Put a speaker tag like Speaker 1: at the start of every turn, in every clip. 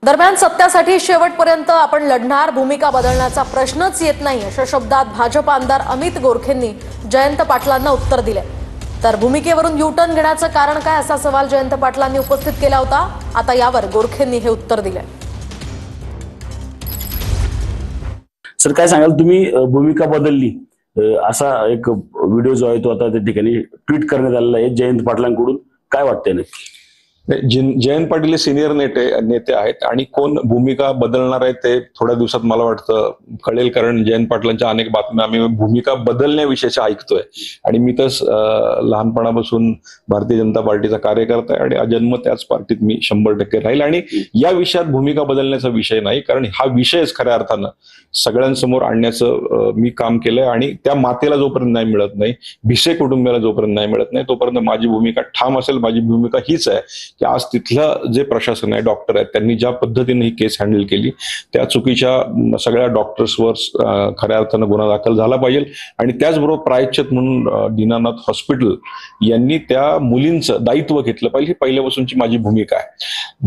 Speaker 1: दरम्यान सत्यासाठी शेवटपर्यंत आपण लढणार, भूमिका बदलण्याचा प्रश्नच येत नाही अशा शब्दात भाजप आमदार अमित गोरखेंनी जयंत पाटलांना उत्तर दिले। तर भूमिकेवरून यू-टर्न घेण्याचं कारण काय असा सवाल जयंत पाटलांनी उपस्थित केला होता। आता यावर गोरखेंनी हे उत्तर दिले।
Speaker 2: सर काय सांगाल तुम्ही, भूमिका बदलली असा एक व्हिडिओ जो आहे तो आता त्या ठिकाणी ट्विट करण्यात आलेला आहे जयंत पाटलांकडून, काय वाटतंय नक्की?
Speaker 3: जयंत पाटील हे सिनियर नेते आहेत आणि कोण भूमिका बदलणार आहे ते थोड्या दिवसात मला वाटतं कळेल, कारण जयंत पाटलांच्या अनेक बातम्या आम्ही भूमिका बदलण्याविषयीच्या ऐकतोय आणि मी तर लहानपणापासून भारतीय जनता पार्टीचा कार्यकर्ता आहे आणि अजन्म त्याच पार्टीत मी 100% राहील आणि या विषयात भूमिका बदलण्याचा विषय नाही, कारण हा विषयच खऱ्या अर्थानं सगळ्यांसमोर आणण्याचं मी काम केलंय आणि त्या मातेला जोपर्यंत नाही मिळत नाही, भिसे कुटुंबियाला जोपर्यंत नाही मिळत नाही तोपर्यंत माझी भूमिका ठाम असेल। माझी भूमिका हीच आहे की आज तिथलं जे प्रशासन आहे, डॉक्टर आहेत, त्यांनी ज्या पद्धतीने ही केस हँडल केली त्या चुकीच्या सगळ्या डॉक्टर्सवर खऱ्या अर्थानं गुन्हा दाखल झाला पाहिजे आणि त्याचबरोबर प्रायश्चित म्हणून दीनानाथ हॉस्पिटल यांनी त्या मुलींचं दायित्व घेतलं पाहिजे, ही पहिल्यापासूनची माझी भूमिका आहे।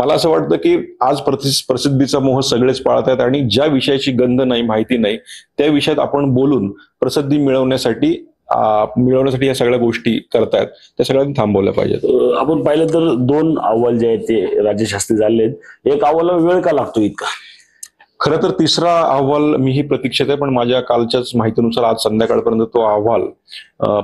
Speaker 3: मला असं वाटतं की आज प्रसिद्धीचा मोह सगळेच पाळत आहेत आणि ज्या विषयाची गंध नाही, माहिती नाही, त्या विषयात आपण बोलून प्रसिद्धी मिळवण्यासाठी या सगळ्या गोष्टी करतायत, त्या सगळ्यांनी थांबवल्या पाहिजेत।
Speaker 2: आपण पाहिलं तर 2 अहवाल जे आहेत ते राज्यशास्त्री झाले आहेत, एक अहवाला वेळ का लागतो इतका?
Speaker 3: खरं तर 3रा अहवाल मीही प्रतीक्षेत आहे, पण माझ्या कालच्याच माहितीनुसार आज संध्याकाळपर्यंत तो अहवाल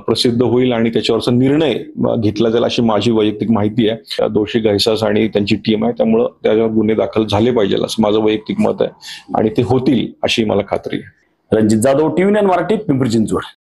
Speaker 3: प्रसिद्ध होईल आणि त्याच्यावरचा निर्णय घेतला जाईल अशी माझी वैयक्तिक माहिती आहे। दोषी घैसास आणि त्यांची टीम आहे, त्यामुळं त्याच्यावर गुन्हे दाखल झाले पाहिजे असं माझं वैयक्तिक मत आहे आणि ते होतील अशी मला खात्री आहे।
Speaker 2: रणजित जाधव, TV9 मराठी, पिंपरी चिंचवड।